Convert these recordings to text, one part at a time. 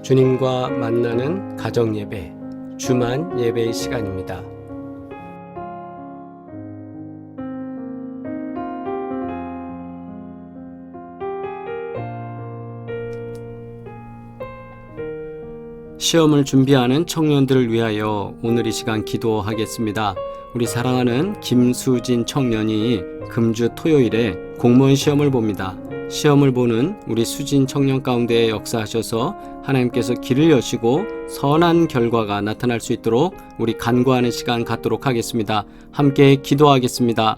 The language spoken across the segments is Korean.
주님과 만나는 가정 예배, 주만 예배의 시간입니다. 시험을 준비하는 청년들을 위하여 오늘 이 시간 기도하겠습니다. 우리 사랑하는 김수진 청년이 금주 토요일에 공무원 시험을 봅니다. 시험을 보는 우리 수진 청년 가운데 역사하셔서 하나님께서 길을 여시고 선한 결과가 나타날 수 있도록 우리 간구하는 시간 갖도록 하겠습니다. 함께 기도하겠습니다.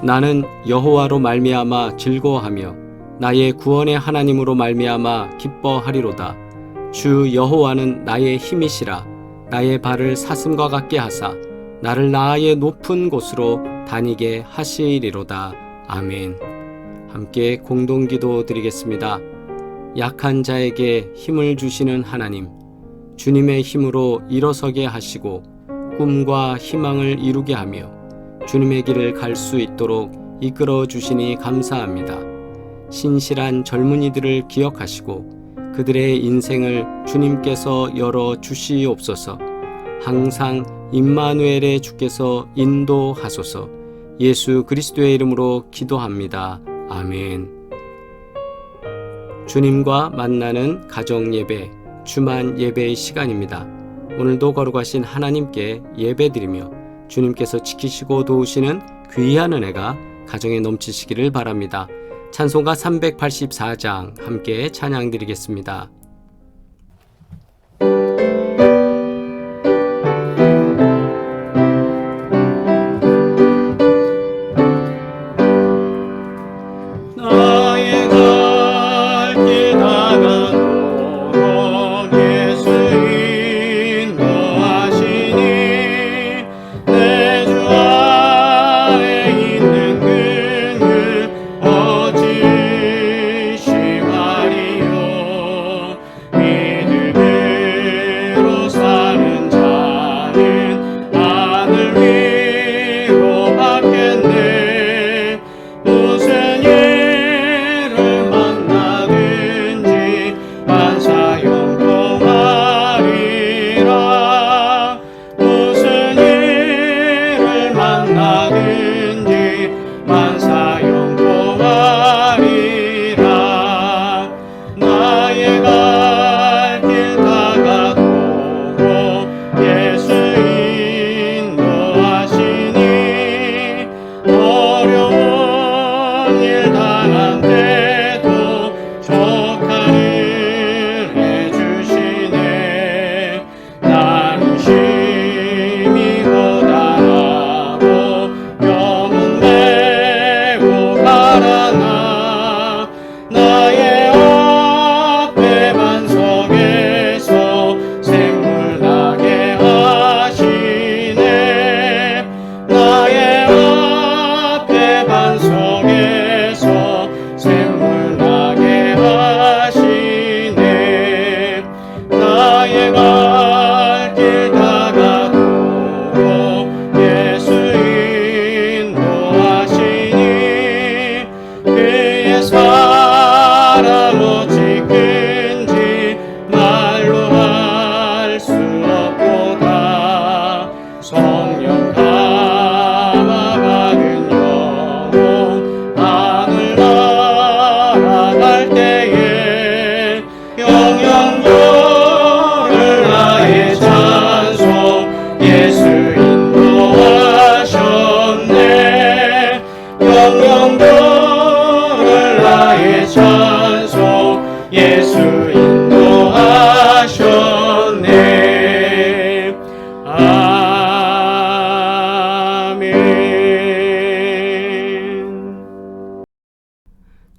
나는 여호와로 말미암아 즐거워하며 나의 구원의 하나님으로 말미암아 기뻐하리로다. 주 여호와는 나의 힘이시라. 나의 발을 사슴과 같게 하사 나를 나의 높은 곳으로 다니게 하시리로다. 아멘. 함께 공동기도 드리겠습니다. 약한 자에게 힘을 주시는 하나님, 주님의 힘으로 일어서게 하시고 꿈과 희망을 이루게 하며 주님의 길을 갈 수 있도록 이끌어 주시니 감사합니다. 신실한 젊은이들을 기억하시고 그들의 인생을 주님께서 열어 주시옵소서. 항상 임마누엘의 주께서 인도하소서. 예수 그리스도의 이름으로 기도합니다. 아멘. 주님과 만나는 가정 예배, 주만 예배의 시간입니다. 오늘도 거룩하신 하나님께 예배드리며 주님께서 지키시고 도우시는 귀한 은혜가 가정에 넘치시기를 바랍니다. 찬송가 384장 함께 찬양드리겠습니다. 어지시마리요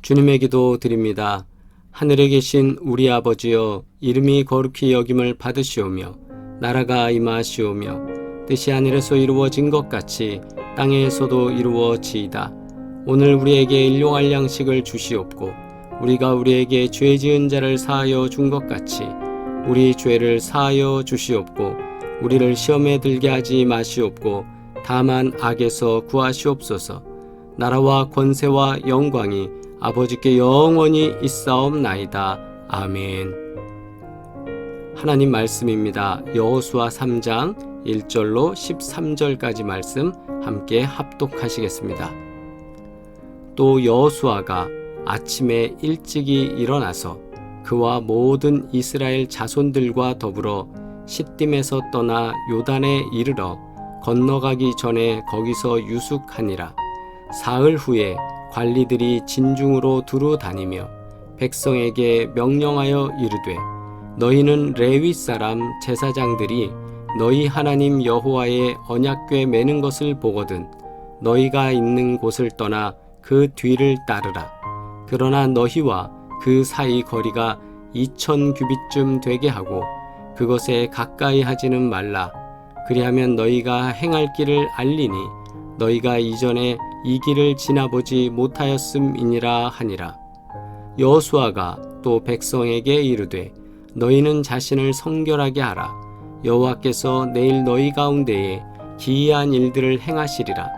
주님의 기도 드립니다. 하늘에 계신 우리 아버지여, 이름이 거룩히 여김을 받으시오며 나라가 임하시오며 뜻이 하늘에서 이루어진 것 같이 땅에서도 이루어지이다. 오늘 우리에게 일용할 양식을 주시옵고 우리가 우리에게 죄 지은 자를 사하여 준 것 같이 우리 죄를 사하여 주시옵고 우리를 시험에 들게 하지 마시옵고 다만 악에서 구하시옵소서. 나라와 권세와 영광이 아버지께 영원히 있사옵나이다. 아멘. 하나님 말씀입니다. 여호수아 3장 1절로 13절까지 말씀 함께 합독하시겠습니다. 또 여호수아가 아침에 일찍이 일어나서 그와 모든 이스라엘 자손들과 더불어 시딤에서 떠나 요단에 이르러 건너가기 전에 거기서 유숙하니라. 사흘 후에 관리들이 진중으로 두루 다니며 백성에게 명령하여 이르되 너희는 레위 사람 제사장들이 너희 하나님 여호와의 언약궤 매는 것을 보거든 너희가 있는 곳을 떠나 그 뒤를 따르라. 그러나 너희와 그 사이 거리가 2000규빗쯤 되게 하고 그것에 가까이 하지는 말라. 그리하면 너희가 행할 길을 알리니 너희가 이전에 이 길을 지나보지 못하였음이니라 하니라. 여호수아가 또 백성에게 이르되 너희는 자신을 성결하게 하라. 여호와께서 내일 너희 가운데에 기이한 일들을 행하시리라.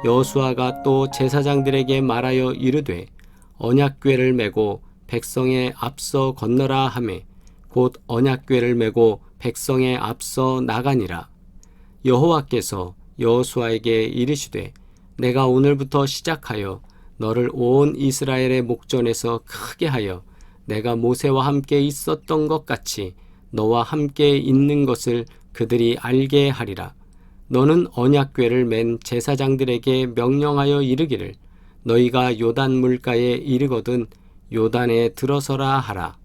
여호수아가 또 제사장들에게 말하여 이르되 언약궤를 메고 백성에 앞서 건너라 하매 곧 언약궤를 메고 백성에 앞서 나가니라. 여호와께서 여호수아에게 이르시되 내가 오늘부터 시작하여 너를 온 이스라엘의 목전에서 크게 하여 내가 모세와 함께 있었던 것 같이 너와 함께 있는 것을 그들이 알게 하리라. 너는 언약궤를 맨 제사장들에게 명령하여 이르기를 너희가 요단 물가에 이르거든 요단에 들어서라 하라.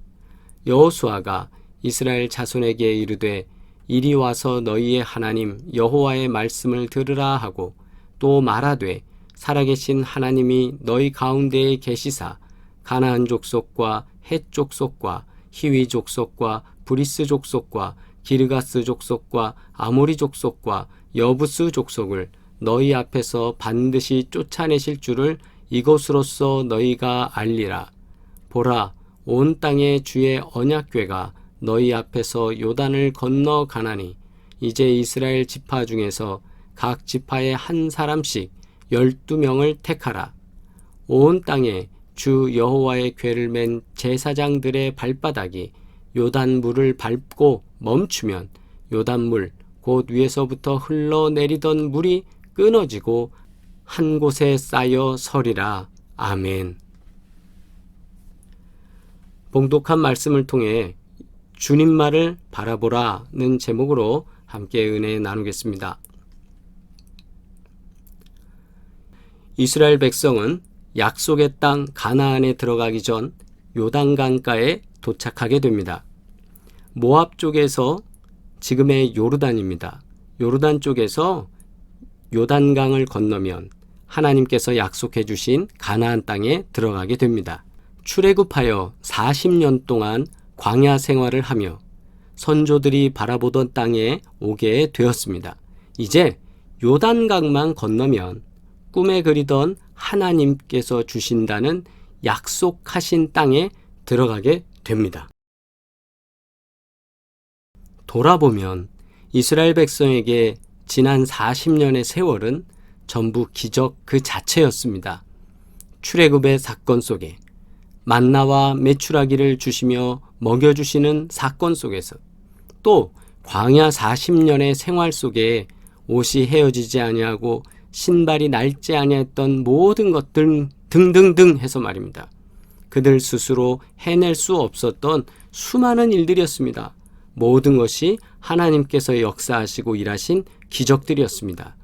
여호수아가 이스라엘 자손에게 이르되 이리 와서 너희의 하나님 여호와의 말씀을 들으라 하고 또 말하되 살아계신 하나님이 너희 가운데에 계시사 가나안 족속과 헷 족속과 히위 족속과 브리스 족속과 기르가스 족속과 아모리 족속과 여부스 족속을 너희 앞에서 반드시 쫓아내실 줄을 이것으로써 너희가 알리라. 보라, 온 땅의 주의 언약궤가 너희 앞에서 요단을 건너 가나니 이제 이스라엘 지파 중에서 각 지파에 한 사람씩 12명을 택하라. 온 땅에 주 여호와의 궤를 맨 제사장들의 발바닥이 요단 물을 밟고 멈추면 요단 물 곧 위에서부터 흘러내리던 물이 끊어지고 한 곳에 쌓여 서리라. 아멘. 봉독한 말씀을 통해 주님 말을 바라보라는 제목으로 함께 은혜 나누겠습니다. 이스라엘 백성은 약속의 땅 가나안에 들어가기 전 요단강가에 도착하게 됩니다. 모압 쪽에서 지금의 요르단입니다. 요르단 쪽에서 요단강을 건너면 하나님께서 약속해 주신 가나안 땅에 들어가게 됩니다. 출애굽하여 40년 동안 광야 생활을 하며 선조들이 바라보던 땅에 오게 되었습니다. 이제 요단강만 건너면 꿈에 그리던 하나님께서 주신다는 약속하신 땅에 들어가게 됩니다. 돌아보면 이스라엘 백성에게 지난 40년의 세월은 전부 기적 그 자체였습니다. 출애굽의 사건 속에 만나와 메추라기를 주시며 먹여주시는 사건 속에서 또 광야 40년의 생활 속에 옷이 헤어지지 아니하고 신발이 낡지 아니했던 모든 것들 등등등 해서 말입니다. 그들 스스로 해낼 수 없었던 수많은 일들이었습니다. 모든 것이 하나님께서 역사하시고 일하신 기적들이었습니다.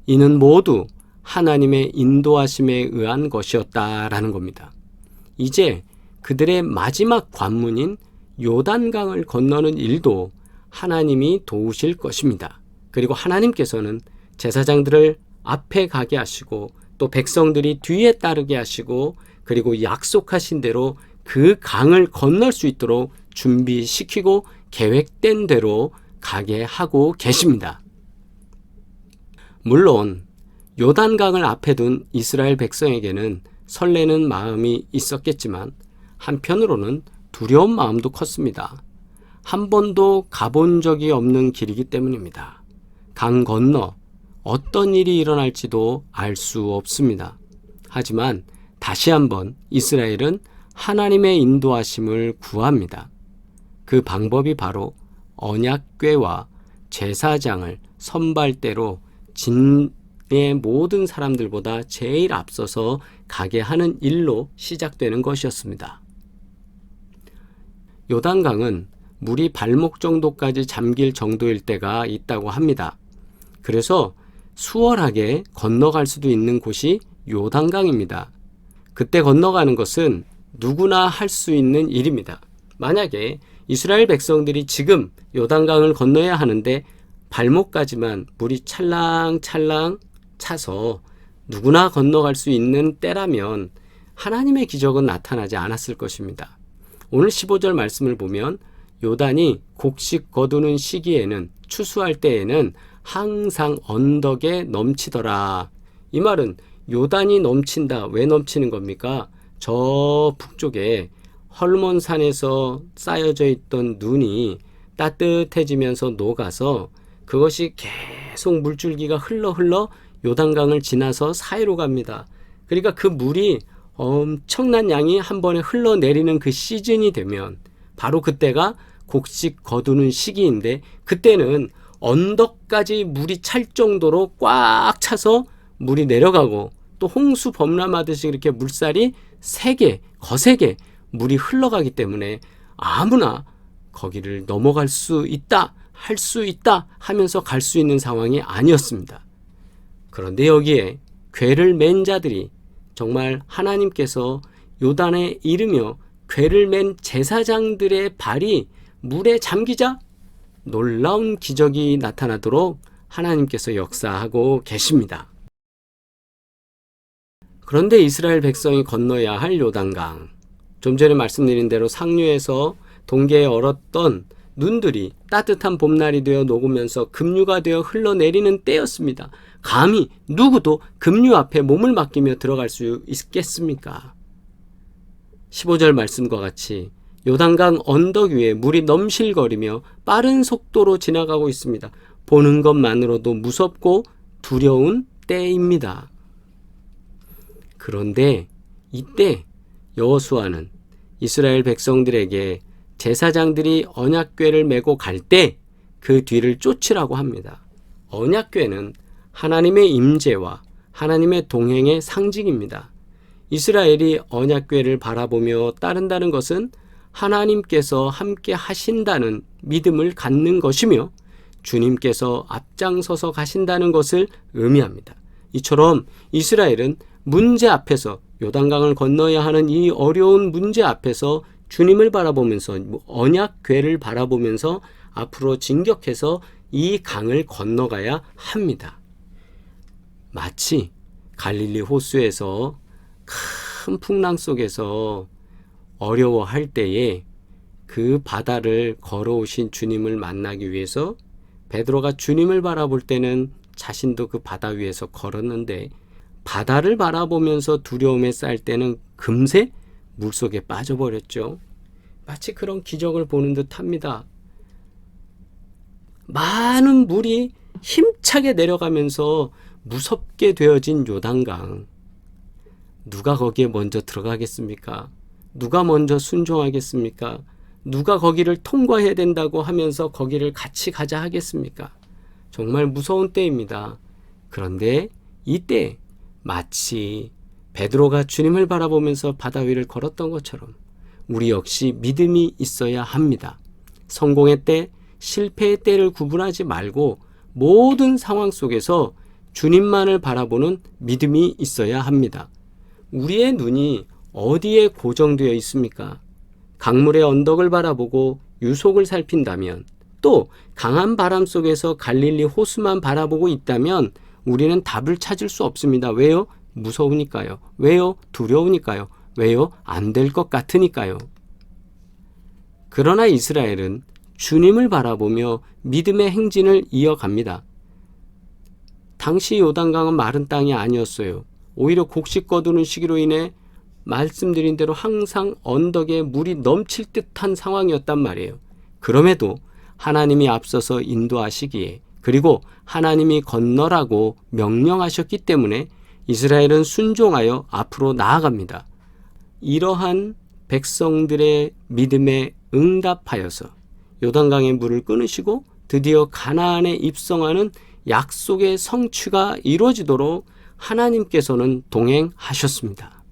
이는 모두 하나님의 인도하심에 의한 것이었다라는 겁니다. 이제 그들의 마지막 관문인 요단강을 건너는 일도 하나님이 도우실 것입니다. 그리고 하나님께서는 제사장들을 앞에 가게 하시고 또 백성들이 뒤에 따르게 하시고 그리고 약속하신 대로 그 강을 건널 수 있도록 준비시키고 계획된 대로 가게 하고 계십니다. 물론 요단강을 앞에 둔 이스라엘 백성에게는 설레는 마음이 있었겠지만 한편으로는 두려운 마음도 컸습니다. 한 번도 가본 적이 없는 길이기 때문입니다. 강 건너 어떤 일이 일어날지도 알 수 없습니다. 하지만 다시 한번 이스라엘은 하나님의 인도하심을 구합니다. 그 방법이 바로 언약궤와 제사장을 선발대로 진의 모든 사람들보다 제일 앞서서 가게 하는 일로 시작되는 것이었습니다. 요단강은 물이 발목 정도까지 잠길 정도일 때가 있다고 합니다. 그래서 수월하게 건너갈 수도 있는 곳이 요단강입니다. 그때 건너가는 것은 누구나 할 수 있는 일입니다. 만약에 이스라엘 백성들이 지금 요단강을 건너야 하는데 발목까지만 물이 찰랑찰랑 차서 누구나 건너갈 수 있는 때라면 하나님의 기적은 나타나지 않았을 것입니다. 오늘 15절 말씀을 보면 요단이 곡식 거두는 시기에는 추수할 때에는 항상 언덕에 넘치더라. 이 말은 요단이 넘친다. 왜 넘치는 겁니까? 저 북쪽에 헐몬산에서 쌓여져 있던 눈이 따뜻해지면서 녹아서 그것이 계속 물줄기가 흘러 요단강을 지나서 사이로 갑니다. 그러니까 그 물이 엄청난 양이 한 번에 흘러내리는 그 시즌이 되면 바로 그때가 곡식 거두는 시기인데 그때는 언덕까지 물이 찰 정도로 꽉 차서 물이 내려가고 또 홍수 범람하듯이 이렇게 물살이 세게 거세게 물이 흘러가기 때문에 아무나 거기를 넘어갈 수 있다, 할 수 있다 하면서 갈 수 있는 상황이 아니었습니다. 그런데 여기에 궤를 맨 자들이 정말 하나님께서 요단에 이르며 궤를 맨 제사장들의 발이 물에 잠기자 놀라운 기적이 나타나도록 하나님께서 역사하고 계십니다. 그런데 이스라엘 백성이 건너야 할 요단강, 좀 전에 말씀드린 대로 상류에서 동계에 얼었던 눈들이 따뜻한 봄날이 되어 녹으면서 급류가 되어 흘러내리는 때였습니다. 감히 누구도 급류 앞에 몸을 맡기며 들어갈 수 있겠습니까? 15절 말씀과 같이 요단강 언덕 위에 물이 넘실거리며 빠른 속도로 지나가고 있습니다. 보는 것만으로도 무섭고 두려운 때입니다. 그런데 이때 여호수아는 이스라엘 백성들에게 제사장들이 언약궤를 메고 갈 때 그 뒤를 쫓으라고 합니다. 언약궤는 하나님의 임재와 하나님의 동행의 상징입니다. 이스라엘이 언약궤를 바라보며 따른다는 것은 하나님께서 함께 하신다는 믿음을 갖는 것이며 주님께서 앞장서서 가신다는 것을 의미합니다. 이처럼 이스라엘은 문제 앞에서 요단강을 건너야 하는 이 어려운 문제 앞에서 주님을 바라보면서 언약궤를 바라보면서 앞으로 진격해서 이 강을 건너가야 합니다. 마치 갈릴리 호수에서 큰 풍랑 속에서 어려워할 때에 그 바다를 걸어오신 주님을 만나기 위해서 베드로가 주님을 바라볼 때는 자신도 그 바다 위에서 걸었는데 바다를 바라보면서 두려움에 쌓일 때는 금세 물속에 빠져버렸죠. 마치 그런 기적을 보는 듯 합니다. 많은 물이 힘차게 내려가면서 무섭게 되어진 요단강. 누가 거기에 먼저 들어가겠습니까? 누가 먼저 순종하겠습니까? 누가 거기를 통과해야 된다고 하면서 거기를 같이 가자 하겠습니까? 정말 무서운 때입니다. 그런데 이때 마치 베드로가 주님을 바라보면서 바다 위를 걸었던 것처럼 우리 역시 믿음이 있어야 합니다. 성공의 때, 실패의 때를 구분하지 말고 모든 상황 속에서 주님만을 바라보는 믿음이 있어야 합니다. 우리의 눈이 어디에 고정되어 있습니까? 강물의 언덕을 바라보고 유속을 살핀다면, 또 강한 바람 속에서 갈릴리 호수만 바라보고 있다면 우리는 답을 찾을 수 없습니다. 왜요? 무서우니까요. 왜요? 두려우니까요. 왜요? 안 될 것 같으니까요. 그러나 이스라엘은 주님을 바라보며 믿음의 행진을 이어갑니다. 당시 요단강은 마른 땅이 아니었어요. 오히려 곡식 거두는 시기로 인해 말씀드린 대로 항상 언덕에 물이 넘칠 듯한 상황이었단 말이에요. 그럼에도 하나님이 앞서서 인도하시기에, 그리고 하나님이 건너라고 명령하셨기 때문에 이스라엘은 순종하여 앞으로 나아갑니다. 이러한 백성들의 믿음에 응답하여서 요단강의 물을 끊으시고 드디어 가나안에 입성하는 약속의 성취가 이루어지도록 하나님께서는 동행하셨습니다.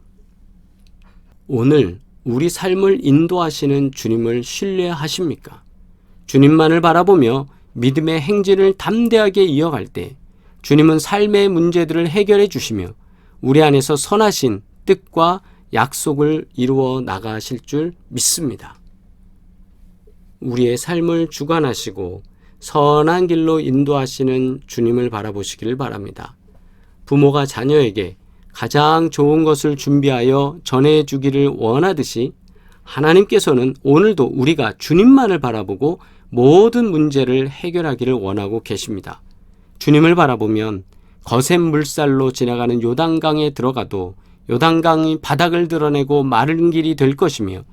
오늘 우리 삶을 인도하시는 주님을 신뢰하십니까? 주님만을 바라보며 믿음의 행진을 담대하게 이어갈 때 주님은 삶의 문제들을 해결해 주시며 우리 안에서 선하신 뜻과 약속을 이루어 나가실 줄 믿습니다. 우리의 삶을 주관하시고 선한 길로 인도하시는 주님을 바라보시기를 바랍니다. 부모가 자녀에게 가장 좋은 것을 준비하여 전해주기를 원하듯이 하나님께서는 오늘도 우리가 주님만을 바라보고 모든 문제를 해결하기를 원하고 계십니다. 주님을 바라보면 거센 물살로 지나가는 요단강에 들어가도 요단강이 바닥을 드러내고 마른 길이 될 것이며,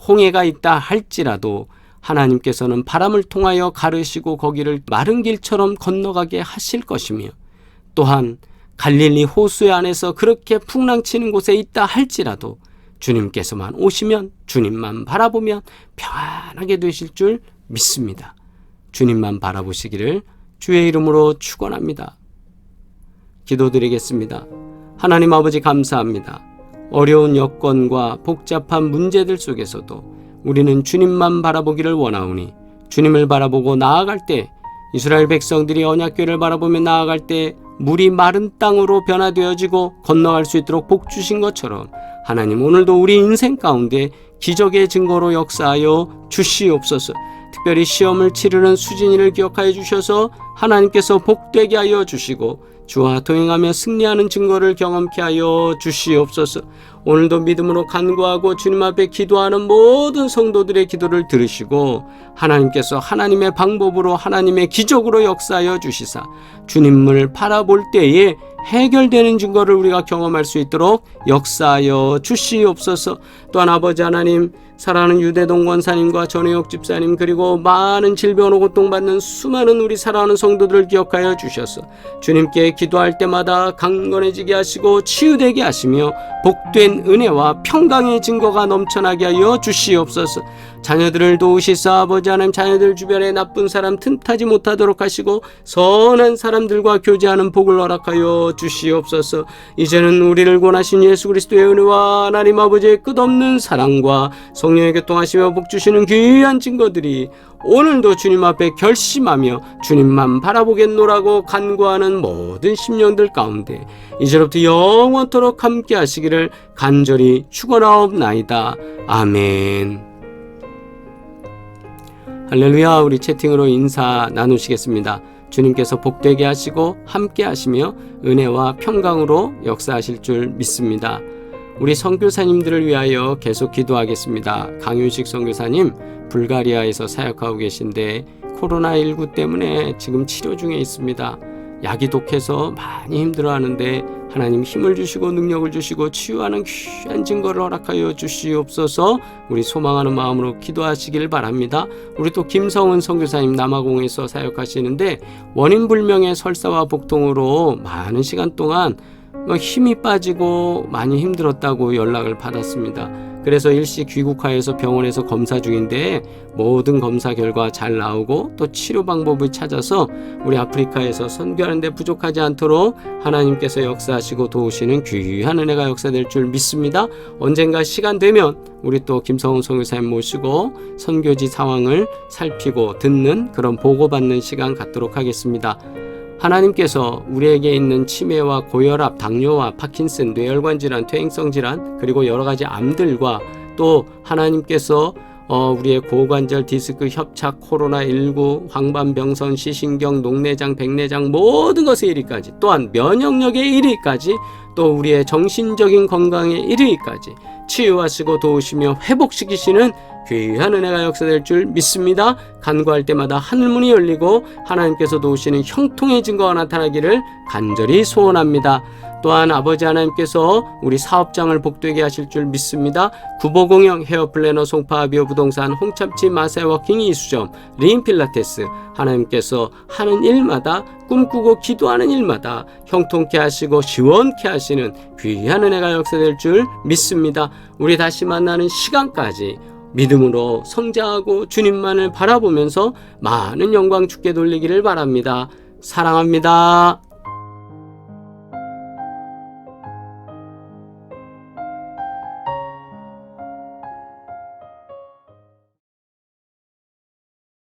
홍해가 있다 할지라도 하나님께서는 바람을 통하여 가르시고 거기를 마른 길처럼 건너가게 하실 것이며, 또한 갈릴리 호수 안에서 그렇게 풍랑치는 곳에 있다 할지라도 주님께서만 오시면, 주님만 바라보면 평안하게 되실 줄 믿습니다. 주님만 바라보시기를 주의 이름으로 축원합니다. 기도드리겠습니다. 하나님 아버지, 감사합니다. 어려운 여건과 복잡한 문제들 속에서도 우리는 주님만 바라보기를 원하오니, 주님을 바라보고 나아갈 때, 이스라엘 백성들이 언약궤를 바라보며 나아갈 때 물이 마른 땅으로 변화되어지고 건너갈 수 있도록 복 주신 것처럼, 하나님 오늘도 우리 인생 가운데 기적의 증거로 역사하여 주시옵소서. 특별히 시험을 치르는 수진이를 기억하여 주셔서 하나님께서 복되게 하여 주시고 주와 동행하며 승리하는 증거를 경험케 하여 주시옵소서. 오늘도 믿음으로 간구하고 주님 앞에 기도하는 모든 성도들의 기도를 들으시고 하나님께서 하나님의 방법으로, 하나님의 기적으로 역사하여 주시사 주님을 바라볼 때에 해결되는 증거를 우리가 경험할 수 있도록 역사하여 주시옵소서. 또한 아버지 하나님, 사랑하는 유대동 권사님과 전혜옥 집사님, 그리고 많은 질병으로 고통받는 수많은 우리 사랑하는 성도들을 기억하여 주셔서 주님께 기도할 때마다 강건해지게 하시고 치유되게 하시며 복된 은혜와 평강의 증거가 넘쳐나게 하여 주시옵소서. 자녀들을 도우시사 아버지 하나님, 자녀들 주변에 나쁜 사람 틈타지 못하도록 하시고 선한 사람들과 교제하는 복을 허락하여 주시옵소서. 이제는 우리를 권하신 예수 그리스도의 은혜와 하나님 아버지의 끝없는 사랑과 성령의 교통하시며 복 주시는 귀한 증거들이 오늘도 주님 앞에 결심하며 주님만 바라보겠노라고 간구하는 모든 심령들 가운데 이제부터 영원토록 함께 하시기를 간절히 축원하옵나이다. 아멘. 할렐루야. 우리 채팅으로 인사 나누시겠습니다. 주님께서 복되게 하시고 함께 하시며 은혜와 평강으로 역사하실 줄 믿습니다. 우리 선교사님들을 위하여 계속 기도하겠습니다. 강윤식 선교사님, 불가리아에서 사역하고 계신데 코로나19 때문에 지금 치료 중에 있습니다. 약이 독해서 많이 힘들어하는데 하나님 힘을 주시고 능력을 주시고 치유하는 귀한 증거를 허락하여 주시옵소서. 우리 소망하는 마음으로 기도하시길 바랍니다. 우리 또 김성은 선교사님, 남아공에서 사역하시는데 원인 불명의 설사와 복통으로 많은 시간 동안 힘이 빠지고 많이 힘들었다고 연락을 받았습니다. 그래서 일시 귀국하여서 병원에서 검사 중인데 모든 검사 결과 잘 나오고 또 치료 방법을 찾아서 우리 아프리카에서 선교하는 데 부족하지 않도록 하나님께서 역사하시고 도우시는 귀한 은혜가 역사될 줄 믿습니다. 언젠가 시간 되면 우리 또 김성훈 선교사님 모시고 선교지 상황을 살피고 듣는 그런 보고받는 시간 갖도록 하겠습니다. 하나님께서 우리에게 있는 치매와 고혈압, 당뇨와 파킨슨, 뇌혈관 질환, 퇴행성 질환, 그리고 여러 가지 암들과 또 하나님께서 우리의 고관절, 디스크, 협착, 코로나19, 황반병선, 시신경, 녹내장, 백내장 모든 것의 1위까지, 또한 면역력의 1위까지, 또 우리의 정신적인 건강의 1위까지 치유하시고 도우시며 회복시키시는 귀한 은혜가 역사될 줄 믿습니다. 간구할 때마다 하늘문이 열리고 하나님께서 도우시는 형통의 증거가 나타나기를 간절히 소원합니다. 또한 아버지 하나님께서 우리 사업장을 복되게 하실 줄 믿습니다. 구보공영, 헤어플래너, 송파비오 부동산, 홍참치, 마사이워킹, 이수점, 리인필라테스, 하나님께서 하는 일마다, 꿈꾸고 기도하는 일마다 형통케 하시고 시원케 하시는 귀한 은혜가 역사될 줄 믿습니다. 우리 다시 만나는 시간까지 믿음으로 성장하고 주님만을 바라보면서 많은 영광 주께 돌리기를 바랍니다. 사랑합니다.